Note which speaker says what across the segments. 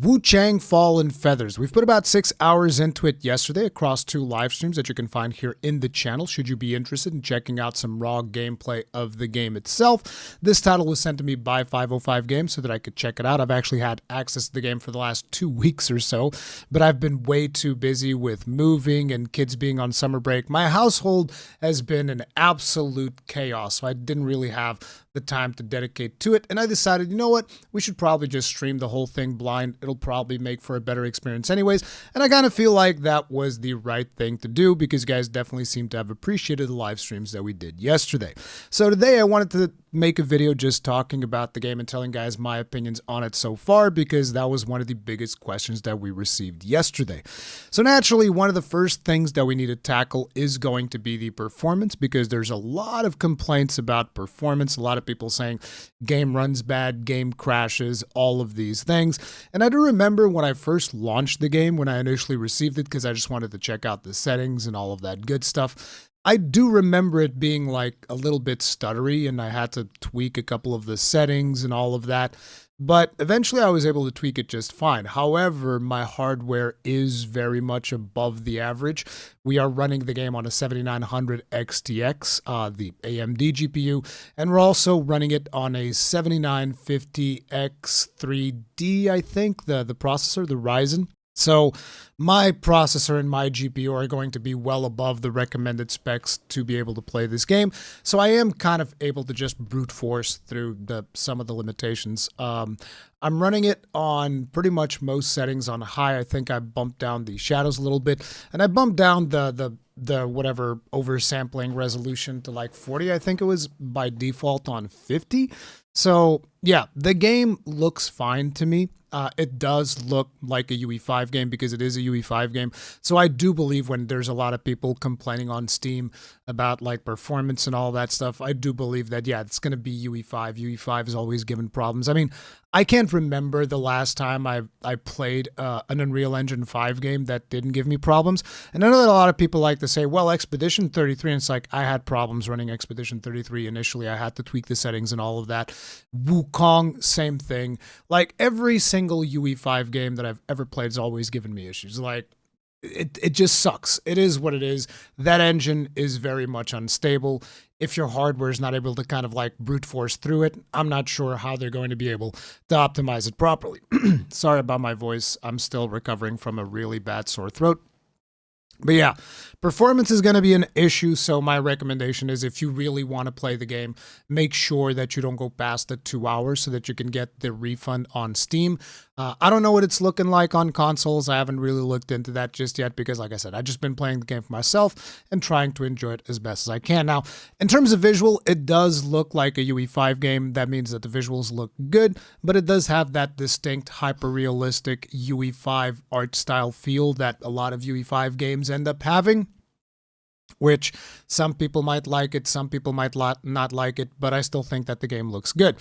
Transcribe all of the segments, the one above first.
Speaker 1: Wuchang Fallen Feathers. We've put about 6 hours into it yesterday across 2 live streams that you can find here in the channel should you be interested in checking out some raw gameplay of the game itself. This title was sent to me by 505 Games so that I could check it out. I've actually had access to the game for the last 2 weeks or so, but I've been way too busy with moving and kids being on summer break. My household has been an absolute chaos, so I didn't really have the time to dedicate to it, and I decided, you know what, we should probably just stream the whole thing blind. It'll probably make for a better experience anyways, and I kind of feel like that was the right thing to do because you guys definitely seem to have appreciated the live streams that we did yesterday. So today I wanted to make a video just talking about the game and telling guys my opinions on it so far because that was one of the biggest questions that we received yesterday. So naturally, one of the first things that we need to tackle is going to be the performance because there's a lot of complaints about performance, a lot of people saying game runs bad, game crashes, all of these things. And I do remember when I first launched the game, when I initially received it, because I just wanted to check out the settings and all of that good stuff, I do remember it being like a little bit stuttery and I had to tweak a couple of the settings and all of that. But eventually I was able to tweak it just fine. However, my hardware is very much above the average. We are running the game on a 7900 XTX, the AMD GPU, and we're also running it on a 7950 X3D, I think, the processor, the Ryzen. So my processor and my GPU are going to be well above the recommended specs to be able to play this game. So I am kind of able to just brute force through some of the limitations. I'm running it on pretty much most settings on high. I think I bumped down the shadows a little bit, and I bumped down the whatever oversampling resolution to like 40. I think it was by default on 50. So yeah, the game looks fine to me. It does look like a UE5 game because it is a UE5 game. So I do believe when there's a lot of people complaining on Steam about like performance and all that stuff, I do believe that, yeah, it's going to be UE5. UE5 is always given problems. I mean, I can't remember the last time I played an Unreal Engine 5 game that didn't give me problems. And I know that a lot of people like to say, well, Expedition 33, and it's like I had problems running Expedition 33 initially. I had to tweak the settings and all of that. Wukong, same thing. Like every single UE5 game that I've ever played has always given me issues. Like it just sucks. It is what it is. That engine is very much unstable. If your hardware is not able to kind of like brute force through it, I'm not sure how they're going to be able to optimize it properly. Sorry about my voice. I'm still recovering from a really bad sore throat. But yeah, performance is going to be an issue, so my recommendation is if you really want to play the game, make sure that you don't go past the 2 hours so that you can get the refund on Steam. I don't know what it's looking like on consoles. I haven't really looked into that just yet because, like I said, I've just been playing the game for myself and trying to enjoy it as best as I can. Now, in terms of visual, it does look like a UE5 game. That means that the visuals look good, but it does have that distinct, hyper-realistic UE5 art style feel that a lot of UE5 games end up having, which some people might like it, some people might not like it, but I still think that the game looks good.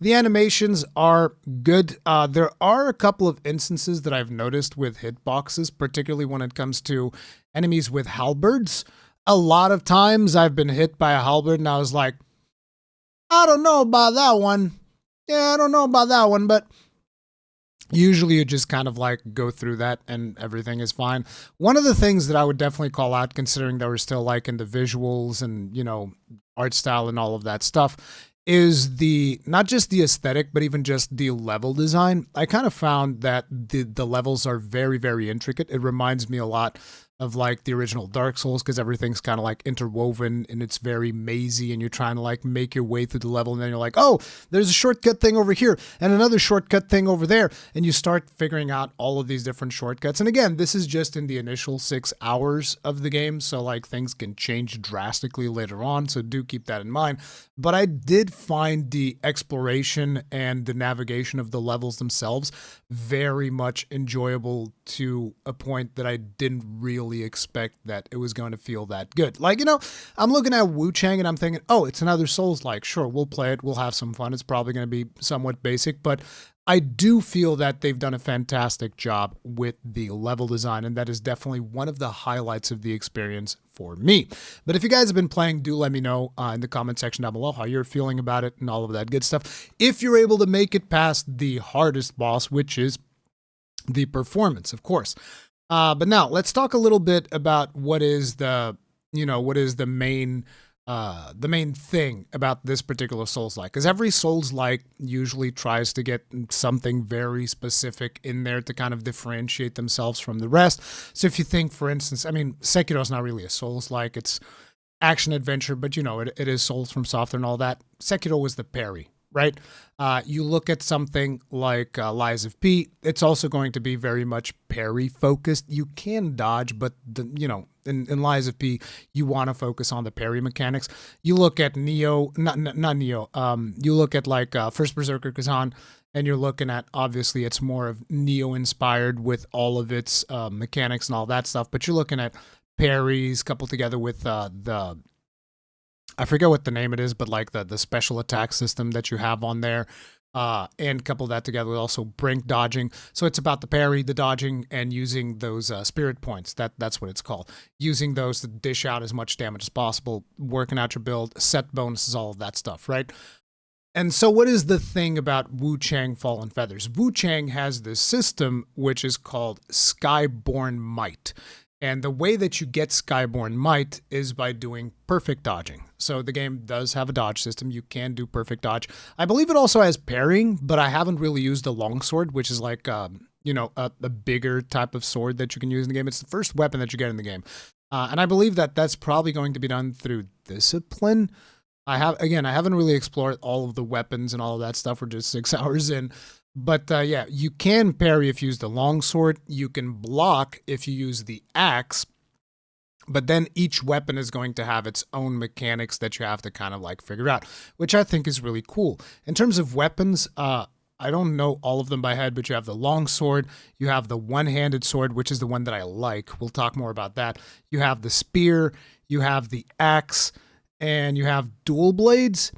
Speaker 1: The animations are good. There are a couple of instances that I've noticed with hitboxes, particularly when it comes to enemies with halberds. A lot of times I've been hit by a halberd and I was like, I don't know about that one. Yeah, I don't know about that one, but usually you just kind of like go through that and everything is fine. One of the things that I would definitely call out, considering that we're still like in the visuals and, you know, art style and all of that stuff, is the not just the aesthetic, but even just the level design. I kind of found that the levels are very, very intricate. It reminds me a lot of like the original Dark Souls because everything's kind of like interwoven and it's very mazy and you're trying to like make your way through the level and then you're like, oh, there's a shortcut thing over here and another shortcut thing over there, and you start figuring out all of these different shortcuts. And again, this is just in the initial 6 hours of the game, so like things can change drastically later on, so do keep that in mind. But I did find the exploration and the navigation of the levels themselves very much enjoyable to a point that I didn't really expect that it was going to feel that good. Like, you know, I'm looking at Wuchang and I'm thinking, oh, it's another Souls-like. Sure, we'll play it. We'll have some fun. It's probably going to be somewhat basic, but I do feel that they've done a fantastic job with the level design, and that is definitely one of the highlights of the experience for me. But if you guys have been playing, do let me know in the comment section down below how you're feeling about it and all of that good stuff. If you're able to make it past the hardest boss, which is the performance, of course. But now let's talk a little bit about what is the main thing about this particular Souls-like, because every Souls-like usually tries to get something very specific in there to kind of differentiate themselves from the rest. So if you think, for instance, I mean, Sekiro's not really a Souls-like, it's action adventure, but it is Souls from Software and all that. Sekiro was the parry, right? You look at something like Lies of P, it's also going to be very much parry focused. You can dodge, but in Lies of P, you want to focus on the parry mechanics. You look at Neo, not Neo. You look at like First Berserker Kazan, and you're looking at, obviously it's more of Neo inspired with all of its mechanics and all that stuff. But you're looking at parries coupled together with the, I forget what the name it is, but like the special attack system that you have on there, and couple that together with also brink dodging. So it's about the parry, the dodging, and using those spirit points. That's what it's called. Using those to dish out as much damage as possible, working out your build, set bonuses, all of that stuff, right? And so what is the thing about Wuchang Fallen Feathers? Wuchang has this system which is called Skyborn Might. And the way that you get Skyborn Might is by doing perfect dodging. So the game does have a dodge system. You can do perfect dodge. I believe it also has parrying, but I haven't really used the longsword, which is like, a bigger type of sword that you can use in the game. It's the first weapon that you get in the game. And I believe that that's probably going to be done through discipline. I haven't really explored all of the weapons and all of that stuff. We're just 6 hours in. But yeah, you can parry if you use the longsword. You can block if you use the axe. But then each weapon is going to have its own mechanics that you have to kind of like figure out, which I think is really cool. In terms of weapons, I don't know all of them by head, but you have the longsword, you have the one-handed sword, which is the one that I like. We'll talk more about that. You have the spear, you have the axe, and you have dual blades.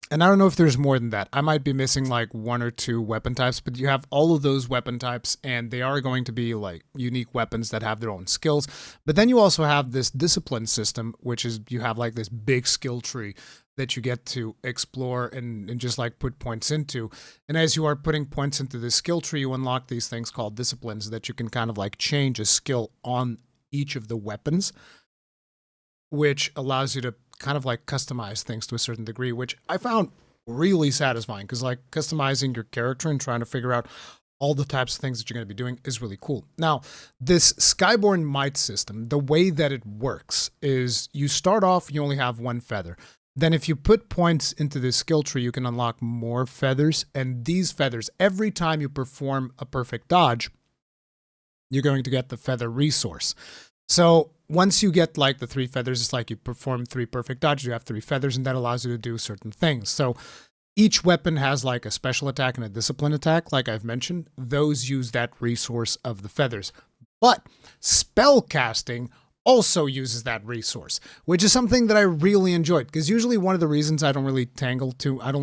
Speaker 1: And I don't know if there's more than that. I might be missing like 1 or 2 weapon types, but you have all of those weapon types, and they are going to be like unique weapons that have their own skills. But then you also have this discipline system, which is you have like this big skill tree that you get to explore and just like put points into. And as you are putting points into this skill tree, you unlock these things called disciplines that you can kind of like change a skill on each of the weapons, which allows you to kind of like customize things to a certain degree, which I found really satisfying, because like customizing your character and trying to figure out all the types of things that you're going to be doing is really cool. Now, this Skyborn Might system, the way that it works is you start off, you only have 1 feather. Then if you put points into this skill tree, you can unlock more feathers. And these feathers, every time you perform a perfect dodge, you're going to get the feather resource. So once you get like the 3 feathers, it's like you perform 3 perfect dodges, you have 3 feathers, and that allows you to do certain things. So each weapon has like a special attack and a discipline attack, like I've mentioned. Those use that resource of the feathers. But spell casting also uses that resource, which is something that I really enjoyed, because usually one of the reasons I don't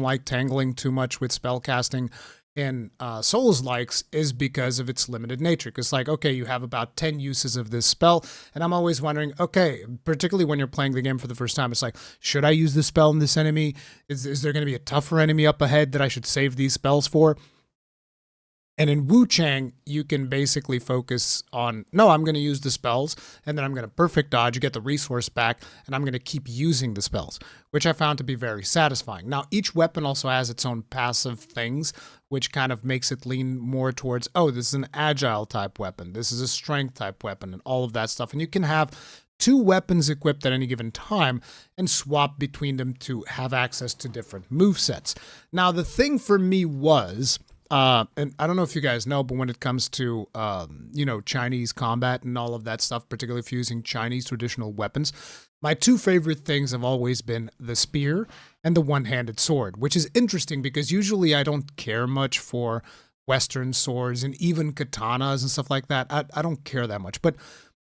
Speaker 1: like tangling too much with spell casting in Souls-likes is because of its limited nature. Because like, okay, you have about 10 uses of this spell, and I'm always wondering, okay, particularly when you're playing the game for the first time, it's like, should I use this spell on this enemy? Is there going to be a tougher enemy up ahead that I should save these spells for? And in Wuchang, you can basically focus on, no, I'm going to use the spells, and then I'm going to perfect dodge, get the resource back, and I'm going to keep using the spells, which I found to be very satisfying. Now, each weapon also has its own passive things, which kind of makes it lean more towards, oh, this is an agile type weapon, this is a strength type weapon, and all of that stuff. And you can have 2 weapons equipped at any given time and swap between them to have access to different movesets. Now, the thing for me was, and I don't know if you guys know, but when it comes to, Chinese combat and all of that stuff, particularly if you're using Chinese traditional weapons, my 2 favorite things have always been the spear and the one-handed sword, which is interesting because usually I don't care much for Western swords and even katanas and stuff like that. I don't care that much, but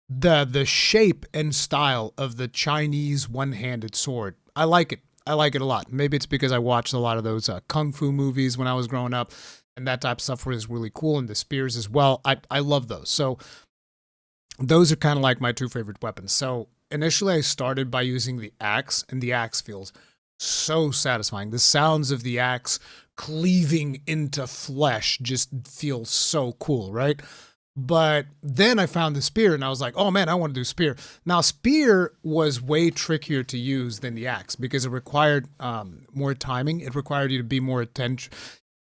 Speaker 1: the shape and style of the Chinese one-handed sword, I like it. I like it a lot. Maybe it's because I watched a lot of those kung fu movies when I was growing up, and that type of stuff was really cool, and the spears as well. I love those. So those are kind of like my 2 favorite weapons. So initially I started by using the axe, and the axe feels so satisfying. The sounds of the axe cleaving into flesh just feels so cool, right? But then I found the spear and I was like, oh man, I want to do spear. Now, spear was way trickier to use than the axe because it required more timing. It required you to be more attention,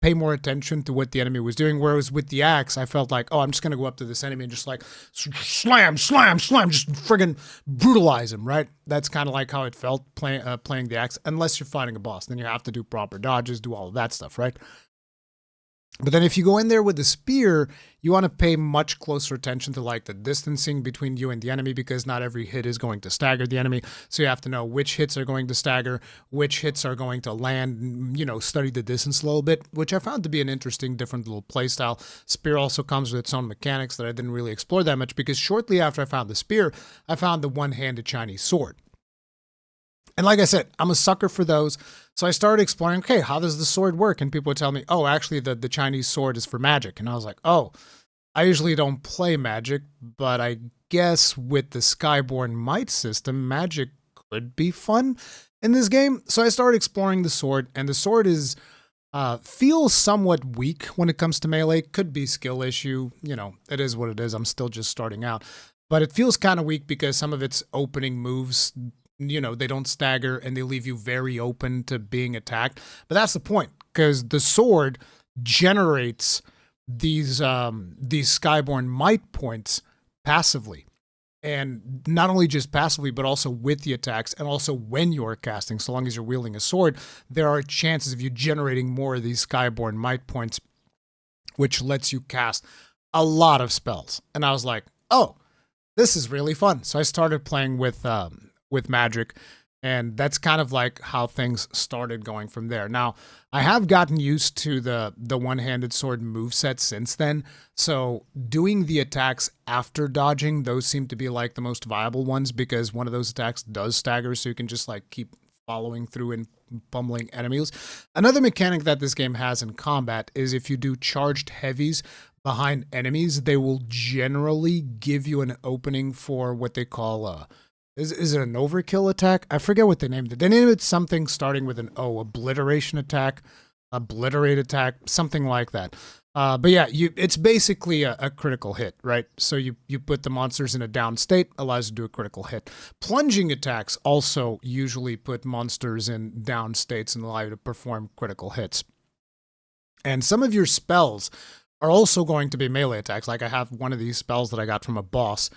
Speaker 1: pay more attention to what the enemy was doing. Whereas with the axe, I felt like, oh, I'm just going to go up to this enemy and just like slam, slam, slam, just friggin' brutalize him, right? That's kind of like how it felt playing the axe, unless you're fighting a boss. Then you have to do proper dodges, do all of that stuff, right? But then if you go in there with the spear, you want to pay much closer attention to like the distancing between you and the enemy because not every hit is going to stagger the enemy. So you have to know which hits are going to stagger, which hits are going to land, you know, study the distance a little bit, which I found to be an interesting, different little playstyle. Spear also comes with its own mechanics that I didn't really explore that much because shortly after I found the spear, I found the one-handed Chinese sword. And like I said, I'm a sucker for those. So I started exploring, okay, how does the sword work? And people would tell me, oh, actually, the Chinese sword is for magic. And I was like, oh, I usually don't play magic, but I guess with the Skyborn Might system, magic could be fun in this game. So I started exploring the sword, and the sword is feels somewhat weak when it comes to melee. Could be skill issue. You know, it is what it is. I'm still just starting out. But it feels kind of weak because some of its opening moves, you know, they don't stagger and they leave you very open to being attacked. But that's the point, because the sword generates these Skyborn Might points passively. And not only just passively, but also with the attacks and also when you're casting. So long as you're wielding a sword, there are chances of you generating more of these Skyborn Might points, which lets you cast a lot of spells. And I was like, oh, this is really fun. So I started playing with magic, and that's kind of like how things started going from there. Now, I have gotten used to the one-handed sword moveset since then, so doing the attacks after dodging, those seem to be like the most viable ones because one of those attacks does stagger, so you can just like keep following through and pummeling enemies. Another mechanic that this game has in combat is if you do charged heavies behind enemies, they will generally give you an opening for what they call is it an overkill attack? I forget what they named it. They named it something starting with an O, obliteration attack, obliterate attack, something like that. But yeah, it's basically a critical hit, right? So you put the monsters in a down state, allows you to do a critical hit. Plunging attacks also usually put monsters in down states and allow you to perform critical hits. And some of your spells are also going to be melee attacks. Like I have one of these spells that I got from a boss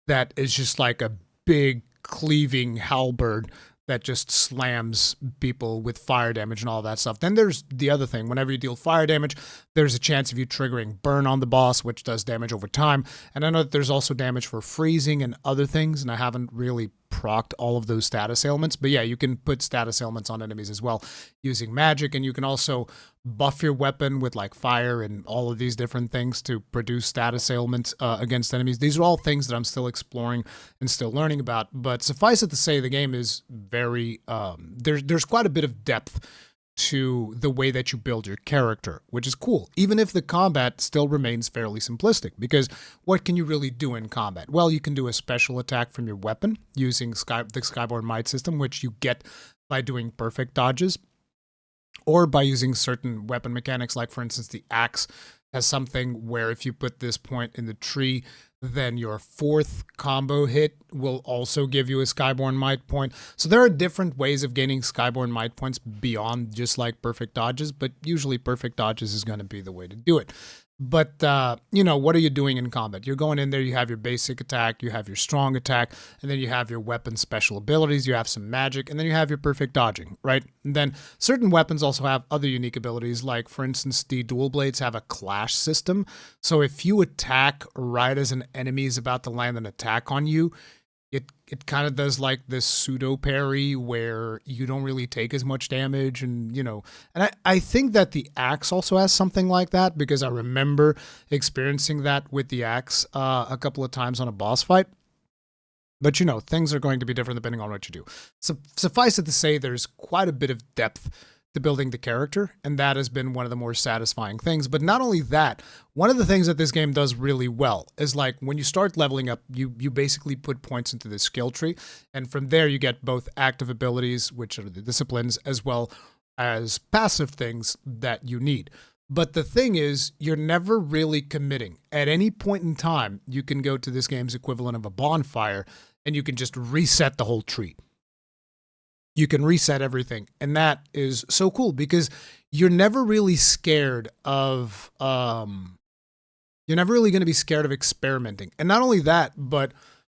Speaker 1: that is just like a big cleaving halberd that just slams people with fire damage and all that stuff. Then there's the other thing. Whenever you deal fire damage, there's a chance of you triggering burn on the boss, which does damage over time. And I know that there's also damage for freezing and other things, and I haven't really procced all of those status ailments. But yeah, you can put status ailments on enemies as well using magic, and you can also buff your weapon with like fire and all of these different things to produce status ailments against enemies. These are all things that I'm still exploring and still learning about. But suffice it to say, the game is very there's quite a bit of depth to the way that you build your character, which is cool, even if the combat still remains fairly simplistic, because what can you really do in combat? Well, you can do a special attack from your weapon using the Skyborn Might system, which you get by doing perfect dodges, or by using certain weapon mechanics, like for instance the axe has something where if you put this point in the tree, then your fourth combo hit will also give you a Skyborn Might point. So there are different ways of gaining Skyborn Might points beyond just like perfect dodges, but usually perfect dodges is going to be the way to do it. But, you know, what are you doing in combat? You're going in there, you have your basic attack, you have your strong attack, and then you have your weapon special abilities, you have some magic, and then you have your perfect dodging, right? And then certain weapons also have other unique abilities, like, for instance, the dual blades have a clash system. So if you attack right as an enemy is about to land an attack on you, it kind of does like this pseudo parry where you don't really take as much damage, and you know, and I think that the axe also has something like that because I remember experiencing that with the axe a couple of times on a boss fight. But you know, things are going to be different depending on what you do. So suffice it to say, there's quite a bit of depth to building the character, and that has been one of the more satisfying things. But not only that, one of the things that this game does really well is like when you start leveling up, you basically put points into the skill tree, and from there you get both active abilities, which are the disciplines, as well as passive things that you need. But the thing is, you're never really committing. At any point in time, you can go to this game's equivalent of a bonfire and you can just reset the whole tree. You can reset everything. And that is so cool because you're never really scared of, you're never really going to be scared of experimenting. And not only that, but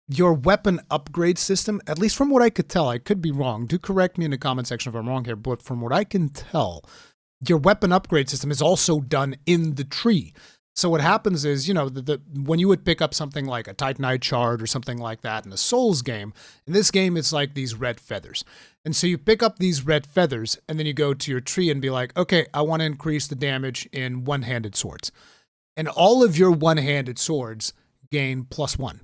Speaker 1: your weapon upgrade system, at least from what I could tell, I could be wrong. Do correct me in the comment section if I'm wrong here, but from what I can tell, your weapon upgrade system is also done in the tree. So what happens is, you know, when you would pick up something like a Titanite shard or something like that in a Souls game, in this game it's like these red feathers. And so you pick up these red feathers and then you go to your tree and be like, okay, I want to increase the damage in one-handed swords. And all of your one-handed swords gain +1.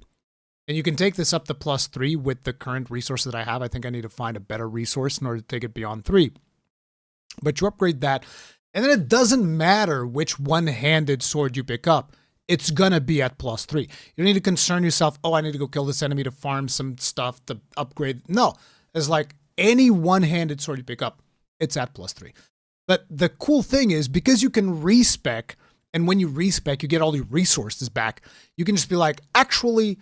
Speaker 1: And you can take this up to +3 with the current resource that I have. I think I need to find a better resource in order to take it beyond 3. But you upgrade that, and then it doesn't matter which one-handed sword you pick up. It's going to be at +3. You don't need to concern yourself, oh, I need to go kill this enemy to farm some stuff to upgrade. No, it's like any one-handed sword you pick up, it's at +3. But the cool thing is, because you can respec, and when you respec, you get all your resources back, you can just be like, actually,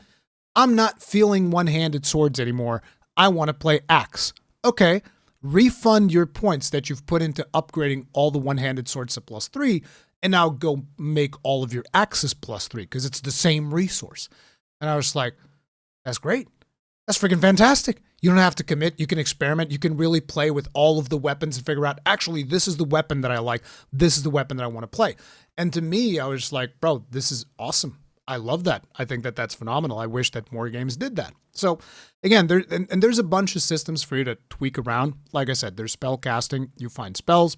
Speaker 1: I'm not feeling one-handed swords anymore. I want to play axe. Okay, refund your points that you've put into upgrading all the one-handed swords to +3, and now go make all of your axes +3, because it's the same resource. And I was like, that's great. That's freaking fantastic. You don't have to commit. You can experiment. You can really play with all of the weapons and figure out, actually, this is the weapon that I like. This is the weapon that I want to play. And to me, I was like, bro, this is awesome. I love that. I think that that's phenomenal. I wish that more games did that. So again, there's a bunch of systems for you to tweak around. Like I said, there's spell casting. You find spells.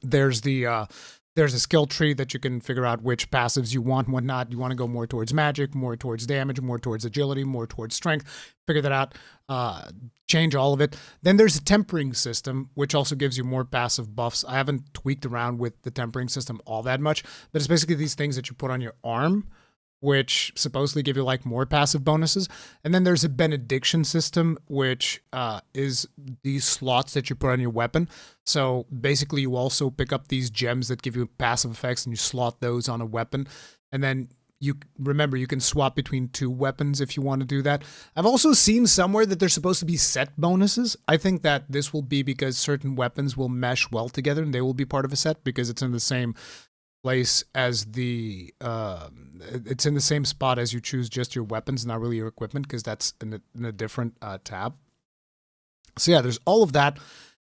Speaker 1: There's a skill tree that you can figure out which passives you want and whatnot. You want to go more towards magic, more towards damage, more towards agility, more towards strength. Figure that out. Change all of it. Then there's a tempering system, which also gives you more passive buffs. I haven't tweaked around with the tempering system all that much, but it's basically these things that you put on your arm, which supposedly give you like more passive bonuses. And then there's a benediction system, which is these slots that you put on your weapon. So basically you also pick up these gems that give you passive effects and you slot those on a weapon. And then you can swap between 2 weapons if you want to do that. I've also seen somewhere that there's supposed to be set bonuses. I think that this will be because certain weapons will mesh well together and they will be part of a set because it's in the same place as it's in the same spot as you choose just your weapons, not really your equipment, because that's in a different tab. So yeah, there's all of that.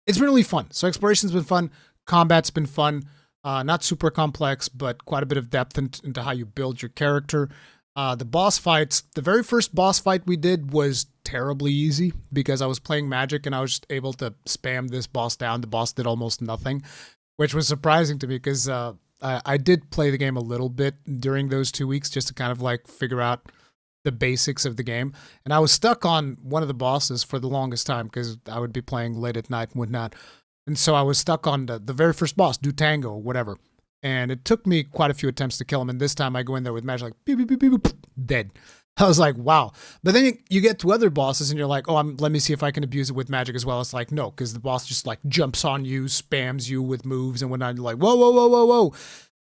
Speaker 1: It's been really fun. So exploration's been fun. Combat's been fun. Not super complex, but quite a bit of depth into how you build your character. The boss fights, the very first boss fight we did was terribly easy because I was playing magic and I was just able to spam this boss down. The boss did almost nothing, which was surprising to me because I did play the game a little bit during those 2 weeks just to kind of like figure out the basics of the game. And I was stuck on one of the bosses for the longest time because I would be playing late at night and whatnot. And so I was stuck on the very first boss, Dutango, or whatever. And it took me quite a few attempts to kill him. And this time I go in there with magic, like, beep, beep, beep, beep, beep, dead. I was like, wow. But then you get to other bosses and you're like, oh, let me see if I can abuse it with magic as well. It's like, no, because the boss just like jumps on you, spams you with moves and whatnot. And you're like, whoa, whoa, whoa, whoa, whoa.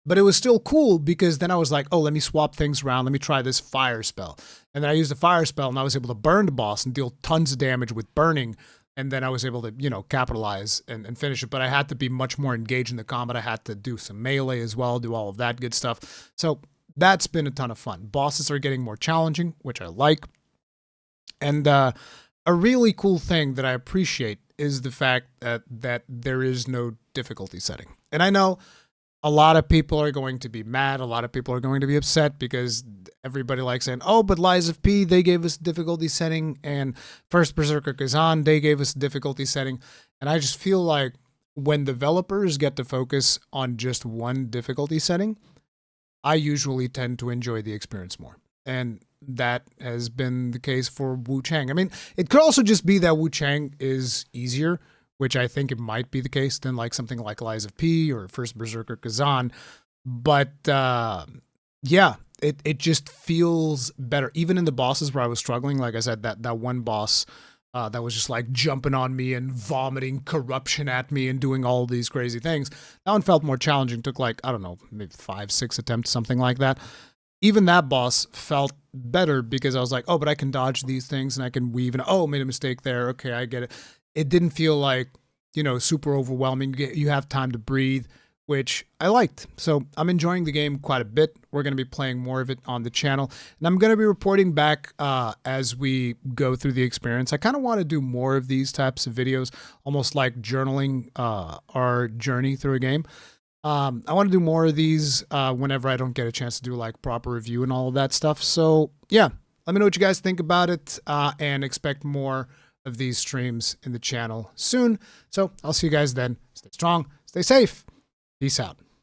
Speaker 1: But it was still cool because then I was like, oh, let me swap things around. Let me try this fire spell. And then I used the fire spell and I was able to burn the boss and deal tons of damage with burning. And then I was able to, capitalize and finish it. But I had to be much more engaged in the combat. I had to do some melee as well, do all of that good stuff. So that's been a ton of fun. Bosses are getting more challenging, which I like. And a really cool thing that I appreciate is the fact that there is no difficulty setting. And I know a lot of people are going to be mad. A lot of people are going to be upset because everybody likes saying, oh, but Lies of P, they gave us difficulty setting. And First Berserker Kazan, they gave us difficulty setting. And I just feel like when developers get to focus on just one difficulty setting, I usually tend to enjoy the experience more. And that has been the case for Wuchang. I mean, it could also just be that Wuchang is easier, which I think it might be the case than like something like Lies of P or First Berserker Kazan. But yeah, it just feels better. Even in the bosses where I was struggling, like I said, that one boss that was just like jumping on me and vomiting corruption at me and doing all these crazy things. That one felt more challenging. Took like, I don't know, maybe 5-6 attempts, something like that. Even that boss felt better because I was like, oh, but I can dodge these things and I can weave, and oh, made a mistake there. Okay, I get it. It didn't feel like, super overwhelming. You have time to breathe, which I liked. So I'm enjoying the game quite a bit. We're going to be playing more of it on the channel, and I'm going to be reporting back as we go through the experience. I kind of want to do more of these types of videos, almost like journaling our journey through a game. I want to do more of these whenever I don't get a chance to do like proper review and all of that stuff. So yeah, let me know what you guys think about it, and expect more of these streams in the channel soon. So I'll see you guys then. Stay strong, stay safe. Peace out.